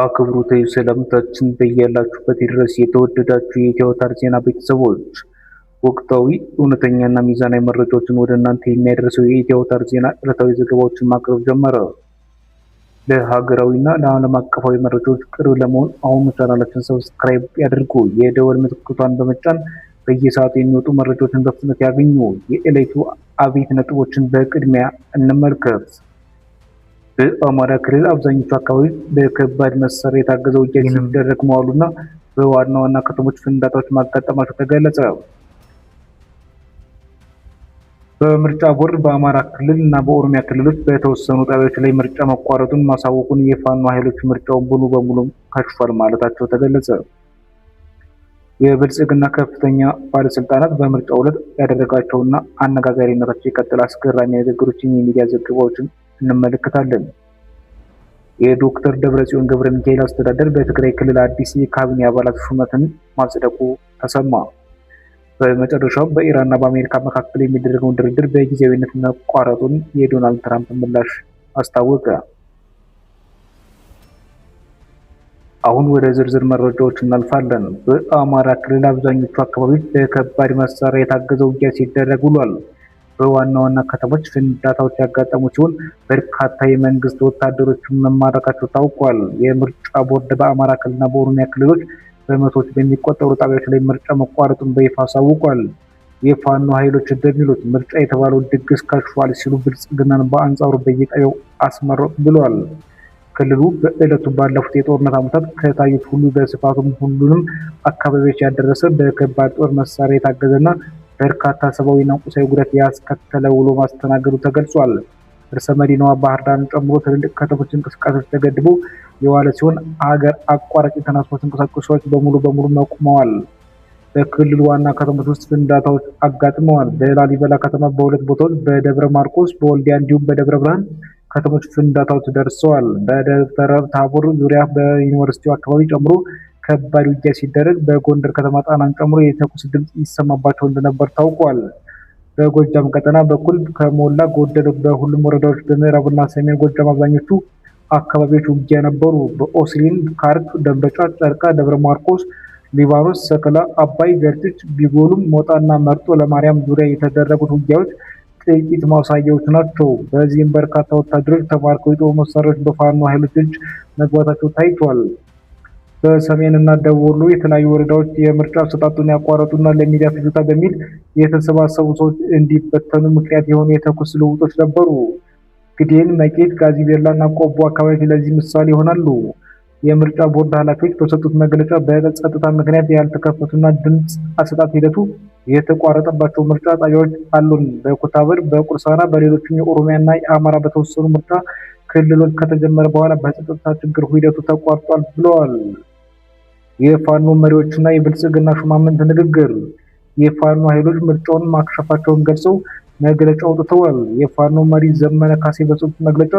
አክብሮታዊ ሰላምታችን በያላችሁበት ይድረስ። የተወደዳችሁ የኢትዮታር ዜና ቤተሰቦች ወቅታዊ እውነተኛና ሚዛናዊ መረጃዎችን ወደ እናንተ የሚያደርሰው የኢትዮታር ዜና ዕለታዊ ዘገባዎችን ማቅረብ ጀመረ። ለሀገራዊና ለዓለም አቀፋዊ መረጃዎች ቅርብ ለመሆን አሁን ቻናላችንን ሰብስክራይብ ያድርጉ። የደወል ምልክቷን በመጫን በየሰዓቱ የሚወጡ መረጃዎችን በፍጥነት ያገኙ። የዕለቱ አበይት ነጥቦችን በቅድሚያ እንመልከት። በአማራ ክልል አብዛኞቹ አካባቢዎች በከባድ መሳሪያ የታገዘ ውጊያ ሲደረግ መዋሉና በዋና ዋና ከተሞች ፍንዳታዎች ማጋጠማቸው ተገለጸ። በምርጫ ቦርድ በአማራ ክልል እና በኦሮሚያ ክልሎች በተወሰኑ ጣቢያዎች ላይ ምርጫ መቋረጡን ማሳወቁን የፋኖ ኃይሎች ምርጫውን ሙሉ በሙሉ ከሽፏል ማለታቸው ተገለጸ። የብልጽግና ከፍተኛ ባለስልጣናት በምርጫው ዕለት ያደረጋቸውና አነጋጋሪነታቸው የቀጠለ አስገራሚ ንግግሮችን የሚዲያ ዘገባዎችን እንመለከታለን። የዶክተር ደብረጽዮን ገብረ ሚካኤል አስተዳደር በትግራይ ክልል አዲስ የካቢኔ አባላት ሹመትን ማጽደቁ ተሰማ። በመጨረሻው በኢራንና በአሜሪካ መካከል የሚደረገውን ድርድር በጊዜያዊነት መቋረጡን የዶናልድ ትራምፕ ምላሽ አስታወቀ። አሁን ወደ ዝርዝር መረጃዎች እናልፋለን። በአማራ ክልል አብዛኞቹ አካባቢዎች በከባድ መሳሪያ የታገዘ ውጊያ ሲደረግ ውሏል። በዋና ዋና ከተሞች ፍንዳታዎች ያጋጠሙ ሲሆን በርካታ የመንግስት ወታደሮችን መማረካቸው ታውቋል። የምርጫ ቦርድ በአማራ ክልልና በኦሮሚያ ክልሎች በመቶዎች በሚቆጠሩ ጣቢያዎች ላይ ምርጫ መቋረጡን በይፋ አሳውቋል። የፋኖ ኃይሎች እንደሚሉት ምርጫ የተባለው ድግስ ከሽፏል ሲሉ ብልጽግናን በአንጻሩ በየጣቢያው አስመረጡ ብለዋል። ክልሉ በዕለቱ ባለፉት የጦርነት ዓመታት ከታዩት ሁሉ በስፋቱም ሁሉንም አካባቢዎች ያደረሰ በከባድ ጦር መሳሪያ የታገዘና በርካታ ሰብአዊና ቁሳዊ ጉዳት ያስከተለ ውሎ ማስተናገዱ ተገልጿል። ርዕሰ መዲናዋ ባህር ዳርን ጨምሮ ትልልቅ ከተሞች እንቅስቃሴዎች ተገድበው የዋለ ሲሆን ሀገር አቋራጭ የትራንስፖርት እንቅስቃሴዎች በሙሉ ቆመዋል። በክልሉ ዋና ከተሞች ውስጥ ፍንዳታዎች አጋጥመዋል። በላሊበላ ከተማ በሁለት ቦታዎች፣ በደብረ ማርቆስ፣ በወልዲያ እንዲሁም በደብረ ብርሃን ከተሞች ፍንዳታዎች ደርሰዋል። በደብረ ታቦር ዙሪያ በዩኒቨርሲቲው አካባቢ ጨምሮ ከባድ ውጊያ ሲደረግ በጎንደር ከተማ ጣናን ጨምሮ የተኩስ ድምፅ ይሰማባቸው እንደነበር ታውቋል። በጎጃም ቀጠና በኩል ከሞላ ጎደል በሁሉም ወረዳዎች በምዕራብና ሰሜን ጎጃም አብዛኞቹ አካባቢዎች ውጊያ ነበሩ። በኦስሊን፣ ካርክ፣ ደንበጫ፣ ጨርቃ፣ ደብረ ማርቆስ፣ ሊባኖስ፣ ሰከላ፣ አባይ፣ ገርጭጭ፣ ቢጎሉም፣ ሞጣና መርጦ ለማርያም ዙሪያ የተደረጉት ውጊያዎች ጥቂት ማሳያዎች ናቸው። በዚህም በርካታ ወታደሮች ተማርከው የጦር መሳሪያዎች በፋኖ ኃይሎች እጅ መግባታቸው ታይቷል። በሰሜን እና ደቡብ ወሎ የተለያዩ ወረዳዎች የምርጫ አሰጣጡን ያቋረጡና ለሚዲያ ፍጆታ በሚል የተሰባሰቡ ሰዎች እንዲበተኑ ምክንያት የሆኑ የተኩስ ልውውጦች ነበሩ። ግዴን፣ መቄት፣ ጋዚቤላ እና ቆቦ አካባቢ ለዚህ ምሳሌ ይሆናሉ። የምርጫ ቦርድ ኃላፊዎች በሰጡት መግለጫ በጸጥታ ምክንያት ያልተከፈቱና ድምፅ አሰጣጥ ሂደቱ የተቋረጠባቸው ምርጫ ጣቢያዎች አሉን። በኩታበር፣ በቁርሳና በሌሎችም የኦሮሚያና የአማራ በተወሰኑ ምርጫ ክልሎች ከተጀመረ በኋላ በጸጥታ ችግር ሂደቱ ተቋርጧል ብለዋል። የፋኖ መሪዎችና የብልጽግና ሹማምንት ንግግር። የፋኖ ኃይሎች ምርጫውን ማክሸፋቸውን ገልጸው መግለጫ አውጥተዋል። የፋኖ መሪ ዘመነ ካሴ በሰጡት መግለጫ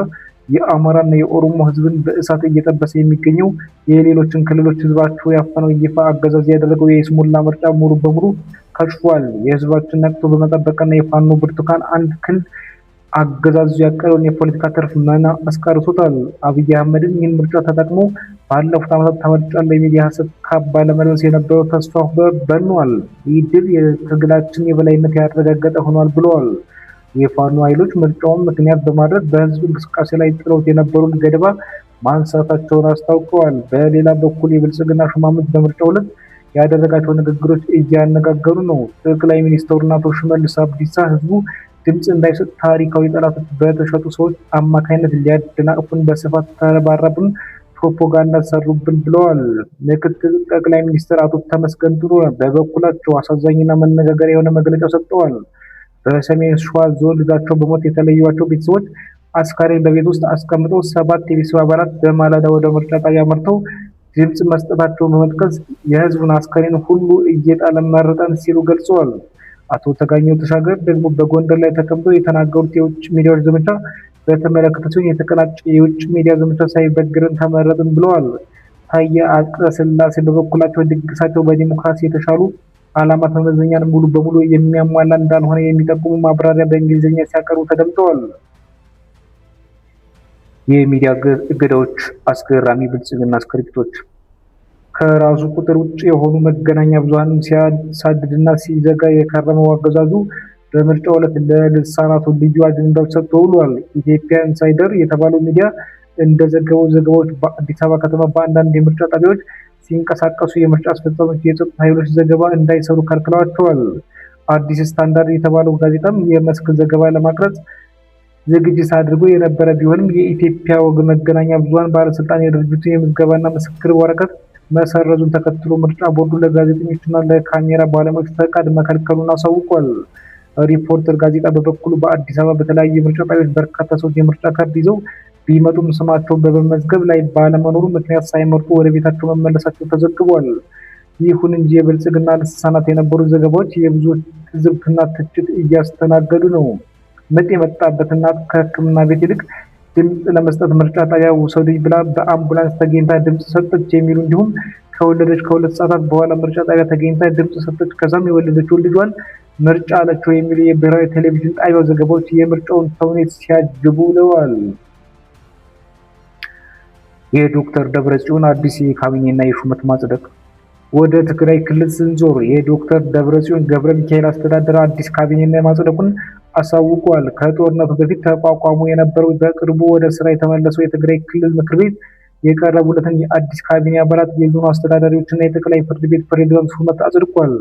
የአማራና የኦሮሞ ሕዝብን በእሳት እየጠበሰ የሚገኘው የሌሎችን ክልሎች ሕዝባቸው ያፈነው ይፋ አገዛዝ ያደረገው የይስሙላ ምርጫ ሙሉ በሙሉ ከሽፏል። የሕዝባችን ነቅቶ በመጠበቅና የፋኖ ብርቱካን አንድ ክንድ አገዛዙ ያቀረውን የፖለቲካ ትርፍ መና አስቀርቶታል። አብይ አህመድን ይህን ምርጫ ተጠቅሞ ባለፉት ዓመታት ተመርጫለሁ የሚል የሐሰት ካባ ለመልበስ የነበረው ተስፋ በኗል። ይህ ድል የትግላችን የበላይነት ያረጋገጠ ሆኗል ብለዋል። የፋኖ ኃይሎች ምርጫውን ምክንያት በማድረግ በህዝብ እንቅስቃሴ ላይ ጥለውት የነበሩን ገደባ ማንሳታቸውን አስታውቀዋል። በሌላ በኩል የብልጽግና ሹማምንት በምርጫው ዕለት ያደረጋቸው ንግግሮች እያነጋገሩ ነው። ጠቅላይ ሚኒስትሩና አቶ ሽመልስ አብዲሳ ህዝቡ ድምፅ እንዳይሰጥ ታሪካዊ ጠላቶች በተሸጡ ሰዎች አማካይነት ሊያደናቅፉን በስፋት ተረባረቡን፣ ፕሮፓጋንዳ ሰሩብን ብለዋል። ምክትል ጠቅላይ ሚኒስትር አቶ ተመስገን ጥሩነህ በበኩላቸው አሳዛኝና መነጋገሪያ የሆነ መግለጫ ሰጥተዋል። በሰሜን ሸዋ ዞን ልጃቸው በሞት የተለዩዋቸው ቤተሰቦች አስከሬን በቤት ውስጥ አስቀምጠው 7 የቤተሰብ አባላት በማለዳ ወደ ምርጫ ጣቢያ መርተው ድምፅ መስጠታቸውን በመጥቀስ የህዝቡን አስከሬን ሁሉ እየጣለ መረጠን ሲሉ ገልጸዋል። አቶ ተጋኘው ተሻገር ደግሞ በጎንደር ላይ ተቀምጠው የተናገሩት የውጭ ሚዲያዎች ዘመቻ በተመለከተ ሲሆን የተቀናጨ የውጭ ሚዲያ ዘመቻ ሳይበግረን ተመረጥን ብለዋል። ታየ አጽቀሥላሴ በበኩላቸው ድግሳቸው በዲሞክራሲ የተሻሉ ዓላማ መመዘኛን ሙሉ በሙሉ የሚያሟላ እንዳልሆነ የሚጠቁሙ ማብራሪያ በእንግሊዝኛ ሲያቀርቡ ተደምጠዋል። የሚዲያ እገዳዎች፣ አስገራሚ ብልጽግና ስክሪፕቶች። ከራሱ ቁጥር ውጭ የሆኑ መገናኛ ብዙሃንን ሲያሳድድና ሲዘጋ የከረመው አገዛዙ በምርጫው ዕለት ለልሳናቱ ልዩ አጀንዳዎች ሰጥቶ ውሏል። ኢትዮጵያ ኢንሳይደር የተባለው ሚዲያ እንደዘገበው ዘገባዎች በአዲስ አበባ ከተማ በአንዳንድ የምርጫ ጣቢያዎች ሲንቀሳቀሱ የምርጫ አስፈጻሚዎች የጸጥታ ኃይሎች ዘገባ እንዳይሰሩ ከልክለዋቸዋል። አዲስ ስታንዳርድ የተባለው ጋዜጣም የመስክ ዘገባ ለማቅረጽ ዝግጅት አድርጎ የነበረ ቢሆንም የኢትዮጵያ መገናኛ ብዙሃን ባለስልጣን የድርጅቱ የምዝገባና ምስክር ወረቀት መሰረዙን ተከትሎ ምርጫ ቦርዱ ለጋዜጠኞችና ለካሜራ ባለሙያዎች ፈቃድ መከልከሉን አሳውቋል። ሪፖርተር ጋዜጣ በበኩሉ በአዲስ አበባ በተለያዩ የምርጫ ጣቢያዎች በርካታ ሰዎች የምርጫ ካርድ ይዘው ቢመጡም ስማቸውን በመመዝገብ ላይ ባለመኖሩ ምክንያት ሳይመርጡ ወደ ቤታቸው መመለሳቸው ተዘግቧል። ይሁን እንጂ የብልጽግና ልሳናት የነበሩ ዘገባዎች የብዙዎች ትዝብትና ትችት እያስተናገዱ ነው። ምጥ የመጣበት እናት ከሕክምና ቤት ይልቅ ድምፅ ለመስጠት ምርጫ ጣቢያ ውሰዱኝ ብላ በአምቡላንስ ተገኝታ ድምፅ ሰጠች የሚሉ እንዲሁም ከወለደች ከ2 ሰዓታት በኋላ ምርጫ ጣቢያ ተገኝታ ድምፅ ሰጠች፣ ከዛም የወለደችውን ልጇን ምርጫ አለችው የሚሉ የብሔራዊ ቴሌቪዥን ጣቢያው ዘገባዎች የምርጫውን ተውኔት ሲያጅቡ ውለዋል። የዶክተር ደብረጽዮን አዲስ የካቢኔና የሹመት ማጽደቅ። ወደ ትግራይ ክልል ስንዞር የዶክተር ደብረጽዮን ገብረ ሚካኤል አስተዳደር አዲስ ካቢኔና ማጽደቁን አሳውቋል። ከጦርነቱ በፊት ተቋቋሙ የነበረው በቅርቡ ወደ ስራ የተመለሰው የትግራይ ክልል ምክር ቤት የቀረቡለትን የአዲስ ካቢኔ አባላት፣ የዞኑ አስተዳዳሪዎችና የጠቅላይ ፍርድ ቤት ፕሬዝዳንት ሹመት አጽድቋል።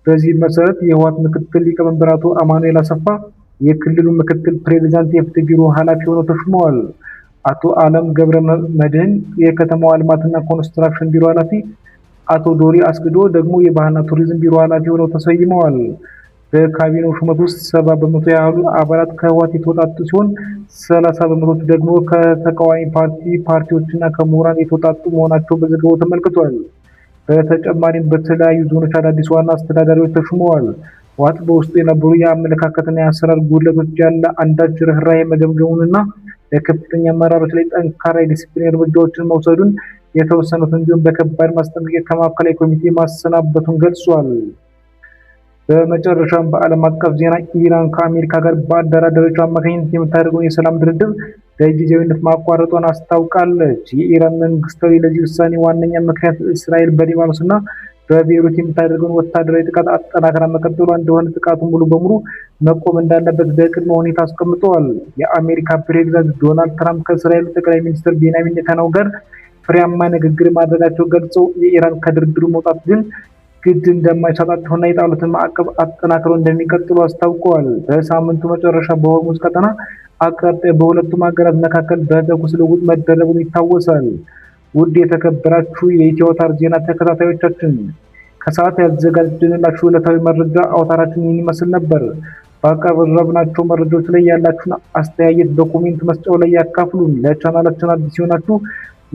በዚህ መሰረት የህወሓት ምክትል ሊቀመንበር አቶ አማኑኤል አሰፋ የክልሉ ምክትል ፕሬዝዳንት የፍትህ ቢሮ ኃላፊ ሆነው ተሹመዋል። አቶ አለም ገብረ መድህን የከተማዋ ልማትና ኮንስትራክሽን ቢሮ ኃላፊ፣ አቶ ዶሪ አስግዶ ደግሞ የባህልና ቱሪዝም ቢሮ ኃላፊ ሆነው ተሰይመዋል። በካቢኔው ሹመት ውስጥ 70 በመቶ ያህሉ አባላት ከህወሓት የተወጣጡ ሲሆን 30 በመቶቹ ደግሞ ከተቃዋሚ ፓርቲዎችና ከምሁራን የተወጣጡ መሆናቸው በዘገባው ተመልክቷል። በተጨማሪም በተለያዩ ዞኖች አዳዲስ ዋና አስተዳዳሪዎች ተሹመዋል። ህወሓት በውስጡ የነበሩ የአመለካከትና የአሰራር ጉድለቶች ያለ አንዳች ርህራሄ መገምገሙንና በከፍተኛ አመራሮች ላይ ጠንካራ የዲስፕሊን እርምጃዎችን መውሰዱን፣ የተወሰኑትን ቢሆን በከባድ ማስጠንቀቂያ ከማዕከላዊ ኮሚቴ ማሰናበቱን ገልጿል። በመጨረሻም በዓለም አቀፍ ዜና ኢራን ከአሜሪካ ጋር በአደራዳሪዎቹ አማካኝነት የምታደርገውን የሰላም ድርድር በጊዜያዊነት ማቋረጧን አስታውቃለች። የኢራን መንግስታዊ ለዚህ ውሳኔ ዋነኛ ምክንያት እስራኤል በሊባኖስና በቤይሩት የምታደርገውን ወታደራዊ ጥቃት አጠናክራ መቀጠሏ እንደሆነ ጥቃቱ ሙሉ በሙሉ መቆም እንዳለበት በቅድመ ሁኔታ አስቀምጠዋል። የአሜሪካ ፕሬዝዳንት ዶናልድ ትራምፕ ከእስራኤሉ ጠቅላይ ሚኒስትር ቤንያሚን ኔታንያሁ ጋር ፍሬያማ ንግግር ማድረጋቸው ገልጸው የኢራን ከድርድሩ መውጣት ግን ግድ እንደማይሰጣቸውና የጣሉትን ማዕቀብ አጠናክረው እንደሚቀጥሉ አስታውቀዋል። በሳምንቱ መጨረሻ በሆርሙዝ ቀጠና አቅራቢያ በሁለቱም ሀገራት መካከል በተኩስ ልውውጥ መደረጉን ይታወሳል። ውድ የተከበራችሁ የኢትዮ ታር ዜና ተከታታዮቻችን ከሰዓት ያዘጋጀንላችሁ ዕለታዊ መረጃ አውታራችን ይህን ይመስል ነበር። ባቀረብናቸው መረጃዎች ላይ ያላችሁን አስተያየት በኮሜንት መስጫው ላይ ያካፍሉን። ለቻናላችን አዲስ ሲሆናችሁ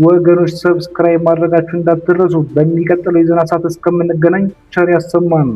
ወገኖች ሰብስክራይብ ማድረጋችሁ እንዳትረሱ። በሚቀጥለው የዜና ሰዓት እስከምንገናኝ ቸር ያሰማን።